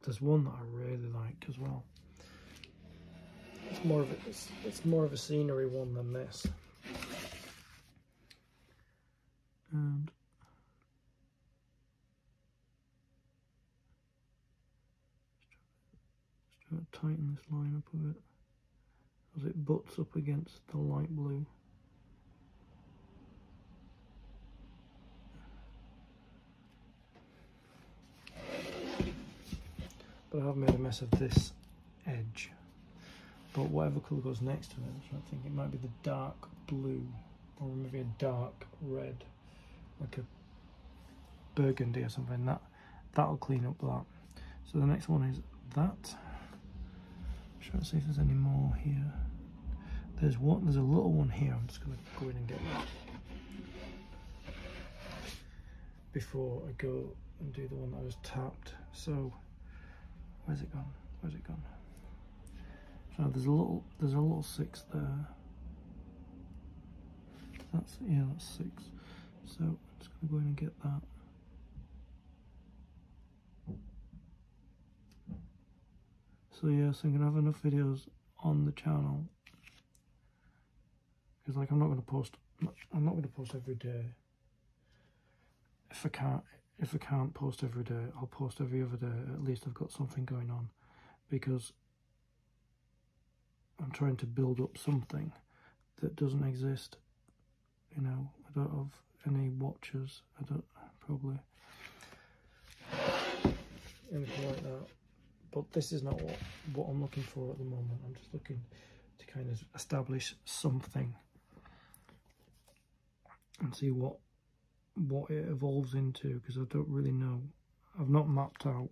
there's one that I really like as well. It's more of a scenery one than this. And just try to tighten this line up a bit as it butts up against the light blue. But I have made a mess of this edge. But whatever colour goes next to it, I think it might be the dark blue, or maybe a dark red, like a burgundy or something. That'll clean up that. So the next one is that. I'm trying to see if there's any more here. There's a little one here. I'm just going to go in and get that before I go and do the one that I just tapped. So where's it gone? Where's it gone? So there's a little 6 there. That's 6. So I'm just gonna go in and get that. So yeah, so I'm gonna have enough videos on the channel because like I'm not gonna post every day. If I can't post every day, I'll post every other day. At least I've got something going on, because I'm trying to build up something that doesn't exist. You know, I don't have any watchers. I don't, probably anything like that. But this is not what I'm looking for at the moment. I'm just looking to kind of establish something and see what it evolves into, because I don't really know. I've not mapped out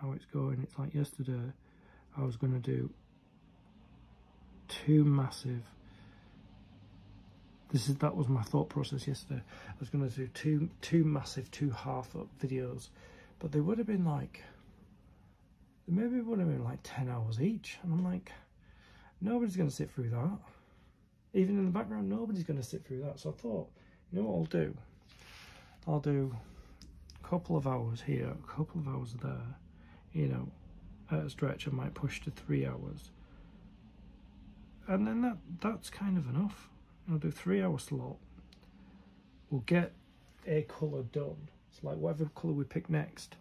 how it's going. It's like yesterday I was going to do 2 massive, that was my thought process yesterday. I was going to do two massive 2 half-up videos, but they would have been like, maybe it would have been like 10 hours each, and I'm like, nobody's going to sit through that. Even in the background, nobody's going to sit through that. So I thought, you know what I'll do? I'll do a couple of hours here, a couple of hours there. You know, at a stretch, I might push to 3 hours. And then that's kind of enough. I'll do 3-hour slot. We'll get a colour done. It's like whatever colour we pick next,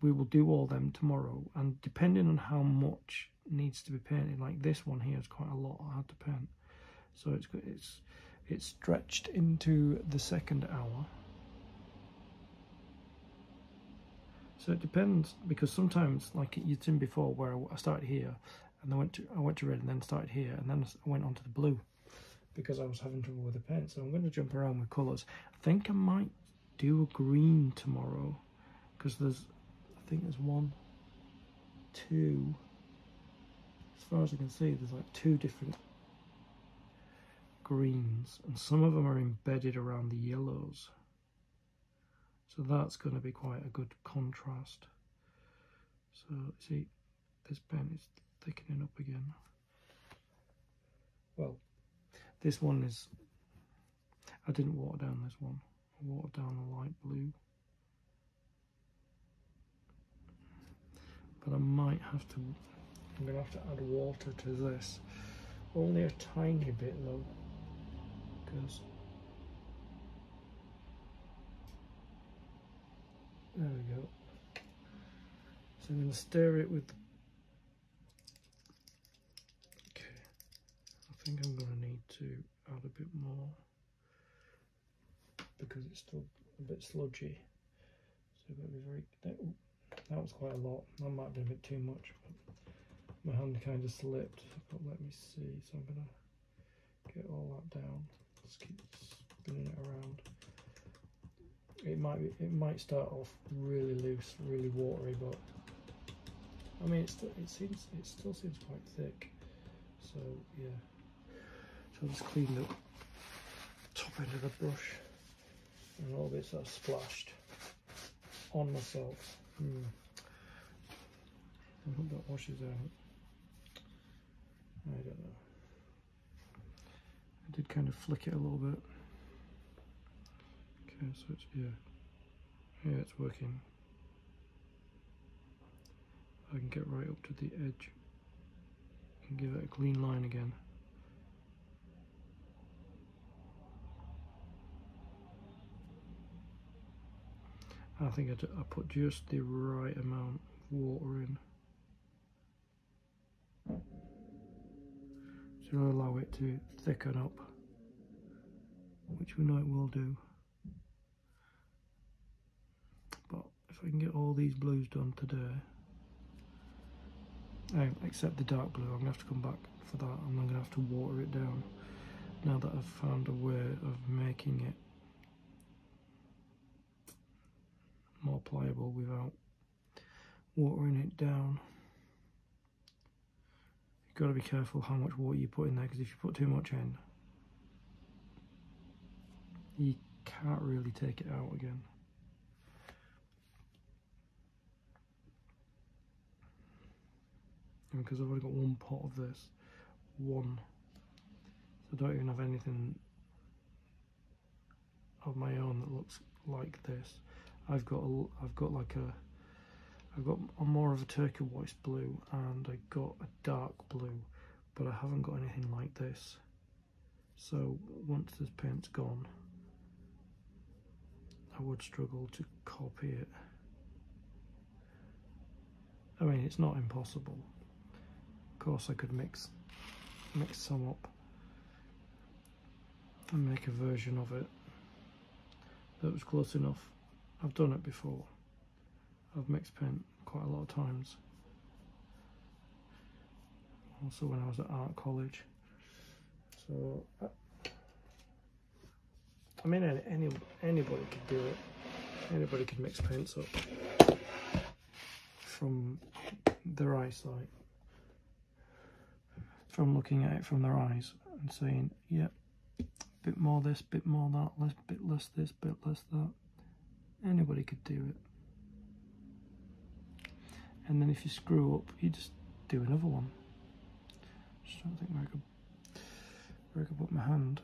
we will do all them tomorrow. And depending on how much needs to be painted, like this one here is quite a lot I had to paint. So it's stretched into the 2nd hour. So it depends, because sometimes, like you'd seen before, where I started here and I went to red and then started here and then I went on to the blue because I was having trouble with the pen. So I'm going to jump around with colours. I think I might do a green tomorrow, because I think there's 1, 2, as far as I can see, there's like 2 different greens, and some of them are embedded around the yellows, so that's going to be quite a good contrast. So see, this pen is thickening up again. Well, this one is, I didn't water down this one, I watered down the light blue, but I might have to, I'm going to have to add water to this, only a tiny bit though. There we go. So I'm going to stir it with, okay, I think I'm going to need to add a bit more because it's still a bit sludgy. So I've got to be very, that was quite a lot. That might have been a bit too much, but my hand kind of slipped. But let me see, so I'm going to get all that down. Just keep spinning it around. It might start off really loose, really watery, but I mean it still seems quite thick. So yeah. So I just cleaned up the top end of the brush and all bits that are splashed on myself. I hope that washes out. I don't know. I did kind of flick it a little bit. Okay, so it's, yeah, it's working. I can get right up to the edge and give it a clean line again. I think I put just the right amount of water in to allow it to thicken up, which we know it will do. But if I can get all these blues done today, except the dark blue, I'm going to have to come back for that, and I'm going to have to water it down now that I've found a way of making it more pliable without watering it down. You've got to be careful how much water you put in there, because if you put too much in, you can't really take it out again. And because I've only got one pot of this, so I don't even have anything of my own that looks like this. I've got a more of a turquoise blue, and I got a dark blue, but I haven't got anything like this. So once this paint's gone, I would struggle to copy it. I mean, it's not impossible. Of course, I could mix some up and make a version of it that was close enough. I've done it before. I've mixed paint quite a lot of times. Also when I was at art college. So, I mean, anybody could do it. Anybody could mix paints up from their eyesight. From looking at it from their eyes and saying, yep, bit more this, bit more that, bit less this, bit less that. Anybody could do it. And then if you screw up, you just do another one. Just trying to think where I could put my hand.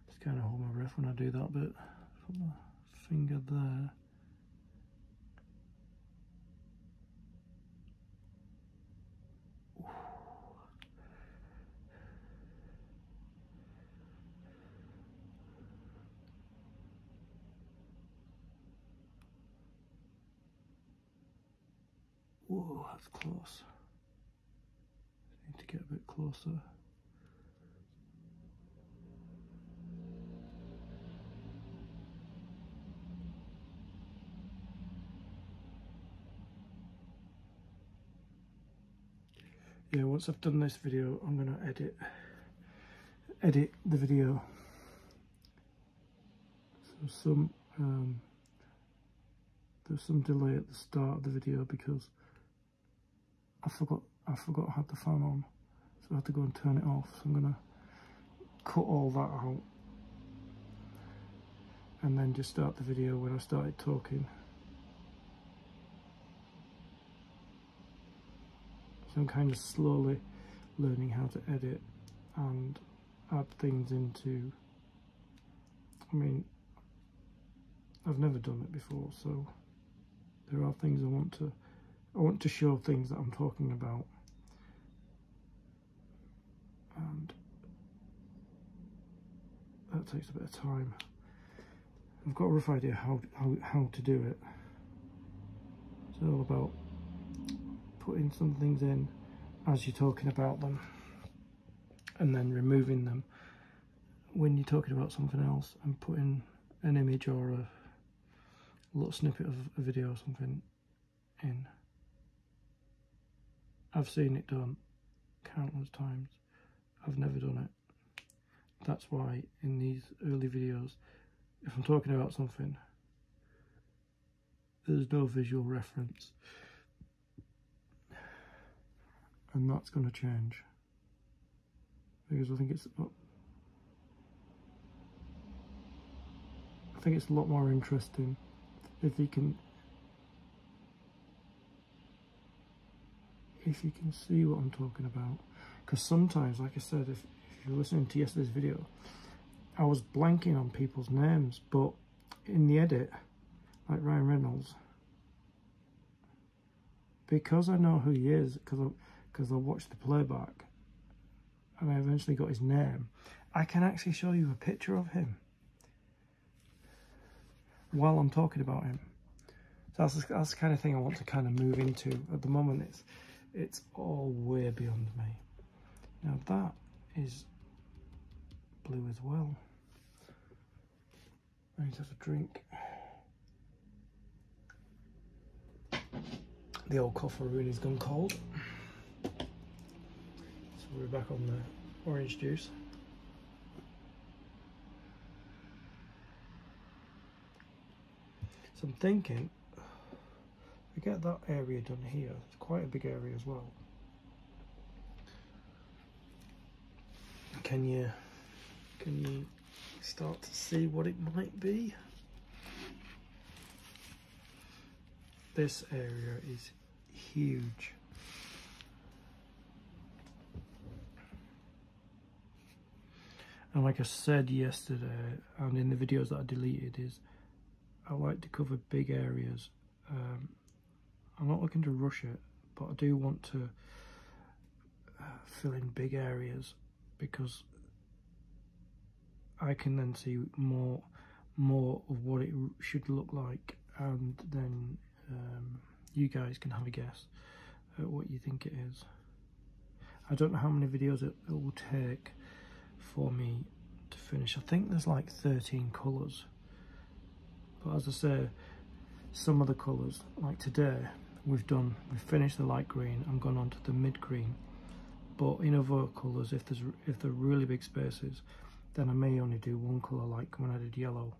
Just kind of hold my breath when I do that bit. Put my finger there. Whoa, that's close. Need to get a bit closer. Yeah, once I've done this video, I'm going to edit the video. So there's some delay at the start of the video because I forgot I had the fan on, so I had to go and turn it off. So I'm going to cut all that out and then just start the video when I started talking. So I'm kind of slowly learning how to edit and add things into, I mean, I've never done it before, so there are things I want to show things that I'm talking about, and that takes a bit of time. I've got a rough idea how to do it. It's all about putting some things in as you're talking about them, and then removing them when you're talking about something else, and putting an image or a little snippet of a video or something in. I've seen it done countless times. I've never done it. That's why in these early videos, if I'm talking about something, there's no visual reference. And that's going to change, because I think it's a lot more interesting if if you can see what I'm talking about. Because sometimes, like I said, if you're listening to yesterday's video, I was blanking on people's names, but in the edit, like Ryan Reynolds, because I know who he is, because I watched the playback, and I eventually got his name, I can actually show you a picture of him while I'm talking about him. So that's the kind of thing I want to kind of move into. At the moment, it's all way beyond me. Now that is blue as well. I need to have a drink. The old cofferooni's gone cold. So we're back on the orange juice. So I'm thinking, we get that area done here. It's quite a big area as well. Can you start to see what it might be? This area is huge. And like I said yesterday, and in the videos that I deleted, is I like to cover big areas. I'm not looking to rush it, but I do want to fill in big areas, because I can then see more of what it should look like, and then you guys can have a guess at what you think it is. I don't know how many videos it will take for me to finish. I think there's like 13 colours, but as I say, some of the colours, like today, we've finished the light green and gone on to the mid green. But in other colours, if they're really big spaces, then I may only do one colour, like when I did yellow.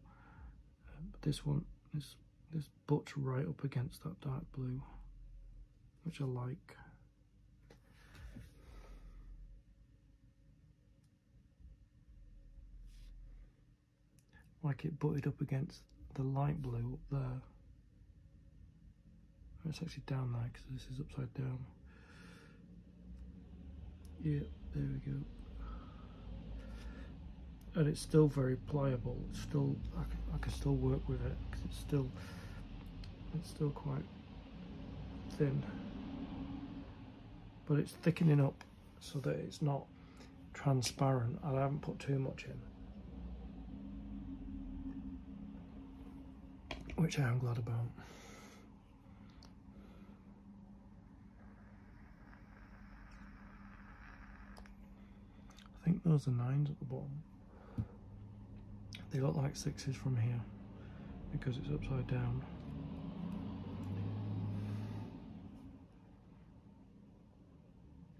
But this one, this butts right up against that dark blue, which I like. Like it butted up against the light blue up there. It's actually down there because this is upside down. Yeah, there we go. And it's still very pliable. It's still, I can still work with it because it's still quite thin. But it's thickening up so that it's not transparent, and I haven't put too much in, which I am glad about. I think those are 9s at the bottom. They look like 6s from here because it's upside down.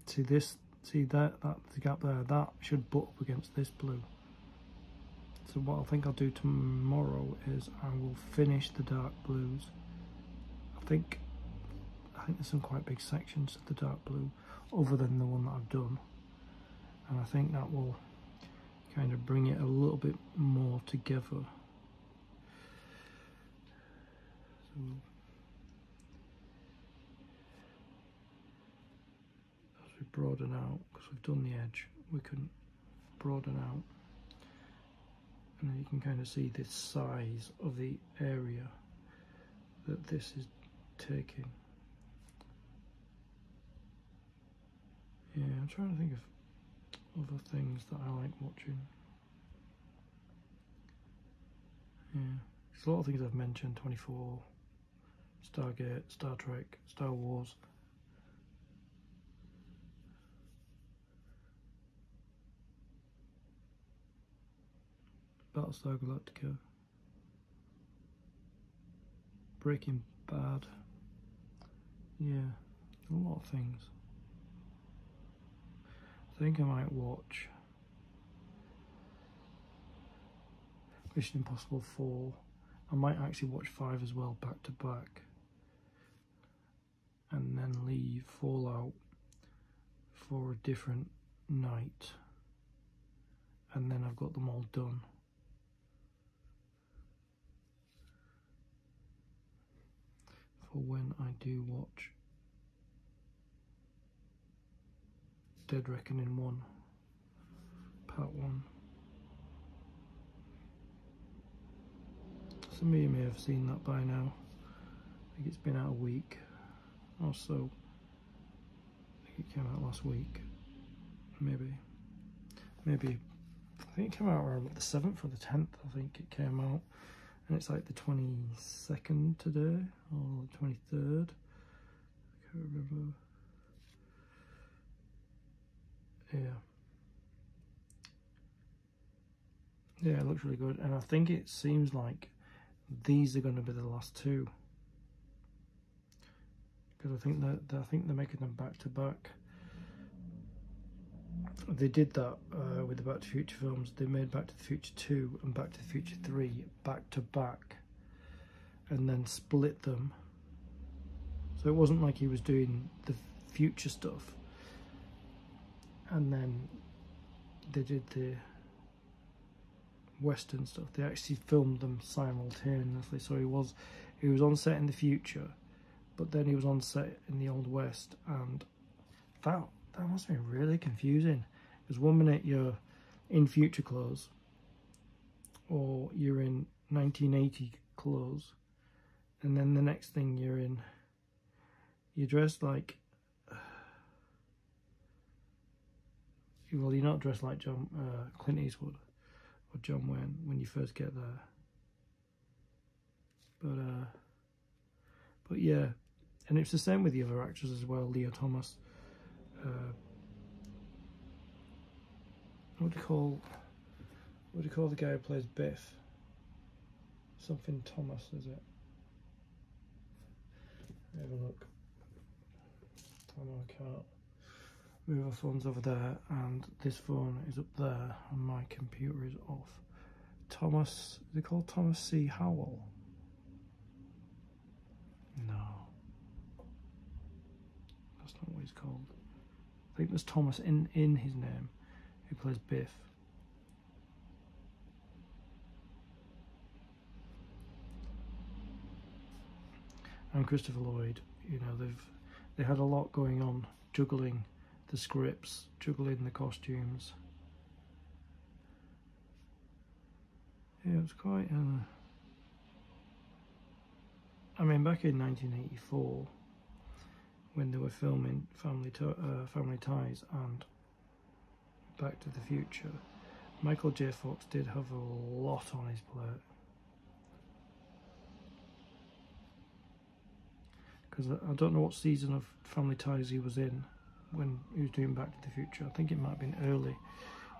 See that the gap there, that should butt up against this blue. So what I think I'll do tomorrow is I will finish the dark blues. I think there's some quite big sections of the dark blue other than the one that I've done. And I think that will kind of bring it a little bit more together. So as we broaden out, because we've done the edge, we can broaden out, and then you can kind of see this size of the area that this is taking. Yeah, I'm trying to think of other things that I like watching. Yeah, there's a lot of things I've mentioned: 24, Stargate, Star Trek, Star Wars. Battlestar Galactica, Breaking Bad. Yeah, a lot of things. I think I might watch Mission Impossible 4. I might actually watch 5 as well, back to back, and then leave Fallout for a different night, and then I've got them all done. For when I do watch Dead Reckoning 1, Part 1. Some of you may have seen that by now. I think it's been out a week or so. I think it came out last week. Maybe. I think it came out around the 7th or the 10th, I think it came out. And it's like the 22nd today, or the 23rd. I can't remember. Yeah, it looks really good. And I think it seems like these are going to be the last two. Because I think they're making them back to back. They did that with the Back to the Future films. They made Back to the Future 2 and Back to the Future 3 back to back, and then split them. So it wasn't like he was doing the future stuff and then they did the Western stuff. They actually filmed them simultaneously. So he was on set in the future, but then he was on set in the Old West, and that must have been really confusing. Because one minute you're in future clothes, or you're in 1980 clothes, and then the next thing you're dressed like, well, you're not dressed like Clint Eastwood or John Wayne when you first get there. But yeah, and it's the same with the other actors as well. Leo Thomas. What do you call the guy who plays Biff? Something Thomas, is it? Have a look. Oh no, I can't. Move our phone's over there, and this phone is up there, and my computer is off. Thomas, is he called Thomas C. Howell? No. That's not what he's called. I think there's Thomas in his name, who plays Biff. And Christopher Lloyd, you know, they had a lot going on, juggling the scripts, juggling the costumes. Yeah, it was quite I mean, back in 1984, when they were filming Family Ties and Back to the Future, Michael J. Fox did have a lot on his plate. Because I don't know what season of Family Ties he was in when he was doing Back to the Future. I think it might have been early.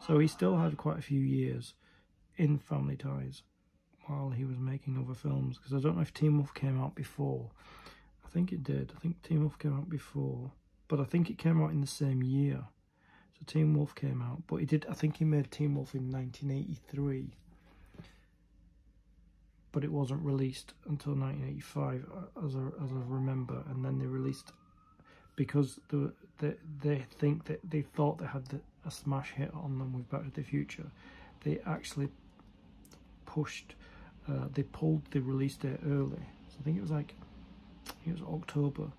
So he still had quite a few years in Family Ties while he was making other films. Because I don't know if Teen Wolf came out before. I think it did. I think Teen Wolf came out before. But I think it came out in the same year. So Teen Wolf came out. But he did. I think he made Teen Wolf in 1983. But it wasn't released until 1985, as I remember. And then they released, because they thought they had a smash hit on them with Back to the Future. They actually pushed, they pulled the release date early. So I think it was October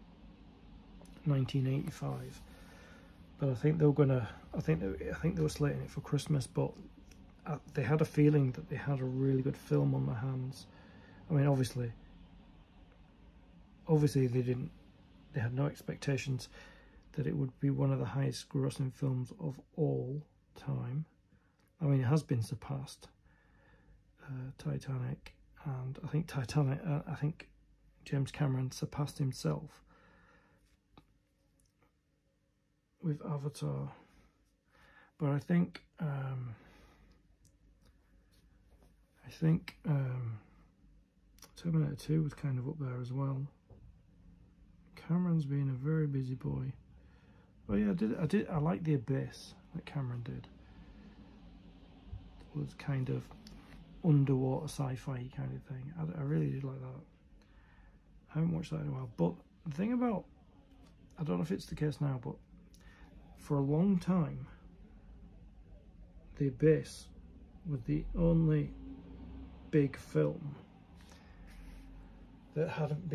1985. But I think they were gonna, I think they were slating it for Christmas, but they had a feeling that they had a really good film on their hands. I mean, obviously they had no expectations that it would be one of the highest grossing films of all time. I mean, it has been surpassed, Titanic, and I think James Cameron surpassed himself with Avatar. But I think Terminator 2 was kind of up there as well. Cameron's been a very busy boy. But yeah, I like The Abyss that Cameron did. It was kind of underwater sci-fi kind of thing. I really did like that. I haven't watched that in a while. But the thing about, I don't know if it's the case now, but for a long time, The Abyss was the only big film that hadn't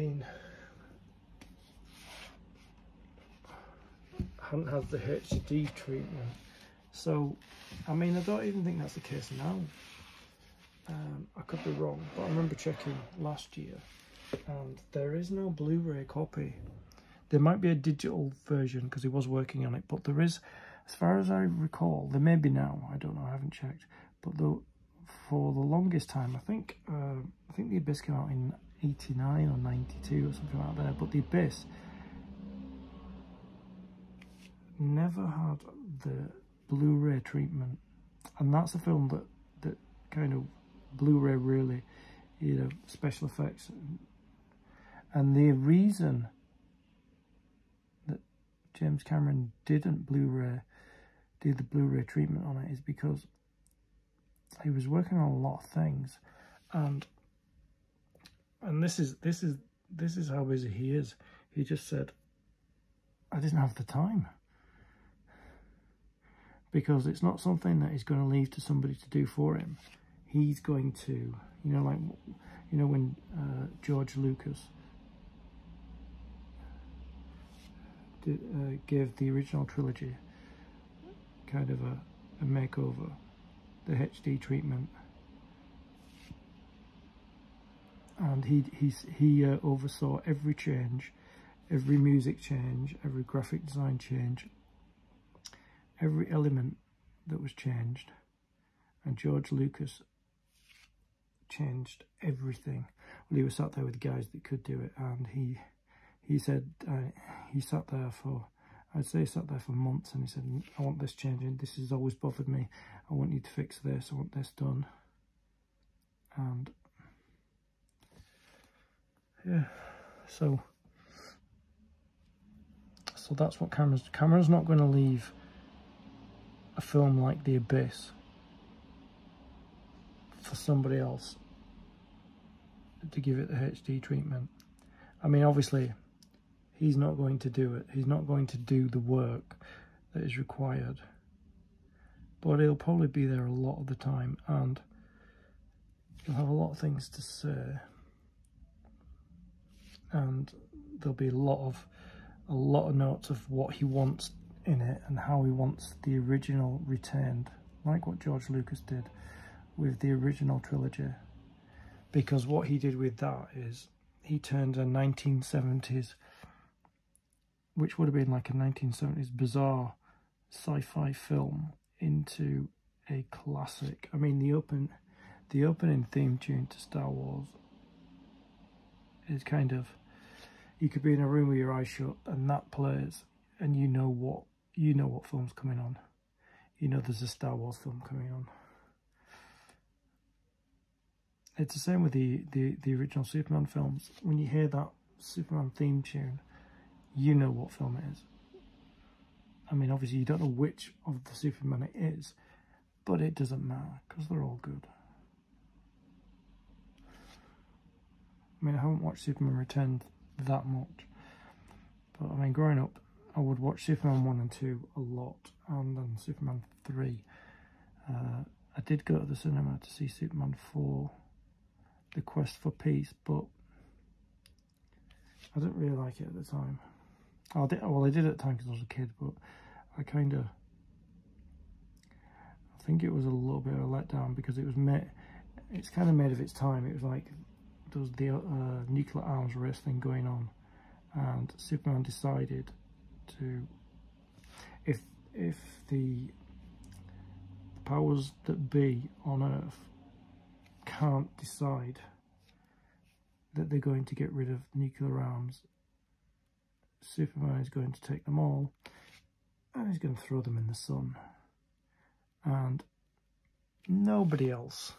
hadn't had the HD treatment. So, I mean, I don't even think that's the case now. I could be wrong, but I remember checking last year, and there is no Blu-ray copy. There might be a digital version because he was working on it, but there is, as far as I recall, there may be now. I don't know. I haven't checked. But for the longest time, I think The Abyss came out in '89 or '92 or something like that. But The Abyss never had the Blu-ray treatment, and that's a film that kind of Blu-ray really, you know, special effects, and the reason that James Cameron didn't do the Blu-ray treatment on it is because he was working on a lot of things, and this is how busy he is. He just said, I didn't have the time. Because it's not something that he's going to leave to somebody to do for him. He's going to, you know, like, you know, when George Lucas gave the original trilogy kind of a makeover, the HD treatment, and he oversaw every change, every music change, every graphic design change, every element that was changed, and George Lucas changed everything. Well, he was sat there with guys that could do it, and he said he sat there for, I'd say he sat there for months, and he said, I want this changing, this has always bothered me, I want you to fix this, I want this done. And yeah, so that's what Cameron's not going to leave a film like The Abyss for somebody else to give it the HD treatment. I mean, obviously, he's not going to do it. He's not going to do the work that is required. But he'll probably be there a lot of the time, and he'll have a lot of things to say. And there'll be a lot of notes of what he wants in it and how he wants the original retained, like what George Lucas did with the original trilogy. Because what he did with that is he turned a 1970s, which would have been like a 1970s bizarre sci-fi film, into a classic. I mean, the opening theme tune to Star Wars is kind of, you could be in a room with your eyes shut and that plays, and you know what film's coming on. You know there's a Star Wars film coming on. It's the same with the original Superman films. When you hear that Superman theme tune, you know what film it is. I mean, obviously you don't know which of the Superman it is, but it doesn't matter because they're all good. I mean, I haven't watched Superman Returns that much, but I mean, growing up, I would watch Superman 1 and 2 a lot, and then Superman 3. I did go to the cinema to see Superman 4, The Quest for Peace, but I didn't really like it at the time. I did at the time because I was a kid, but I think it was a little bit of a letdown because it's kind of made of its time. It was like, there was the nuclear arms race thing going on, and Superman decided to, if the powers that be on Earth can't decide that they're going to get rid of nuclear arms, Superman is going to take them all and he's going to throw them in the sun. And nobody else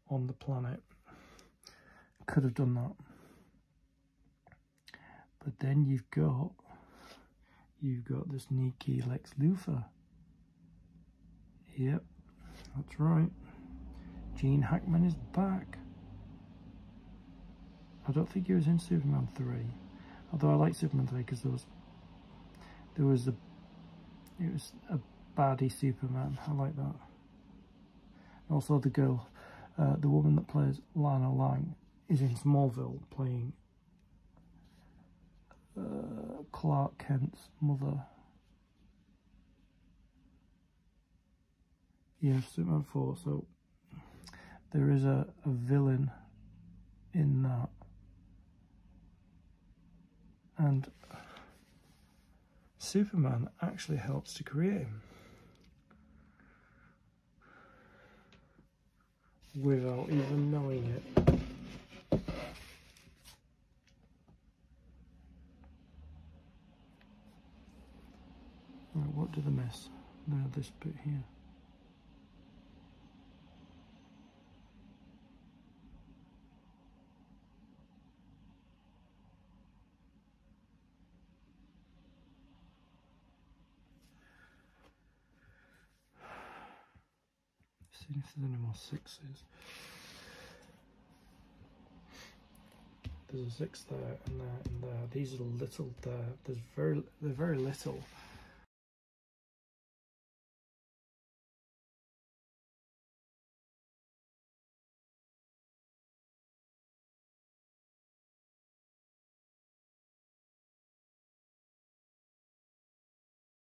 on the planet could have done that. But then you've got the sneaky Lex Luthor. Yep, that's right. Gene Hackman is back. I don't think he was in Superman 3. Although I like Superman 3 because it was a baddie Superman. I like that. Also the girl, the woman that plays Lana Lang is in Smallville playing Clark Kent's mother. Yeah, Superman 4. So there is a villain in that, and Superman actually helps to create him without even knowing it. Right, what did I miss? Now this bit here. See if there's any more 6s. There's a 6 there and there and there. These are little there. They're very little.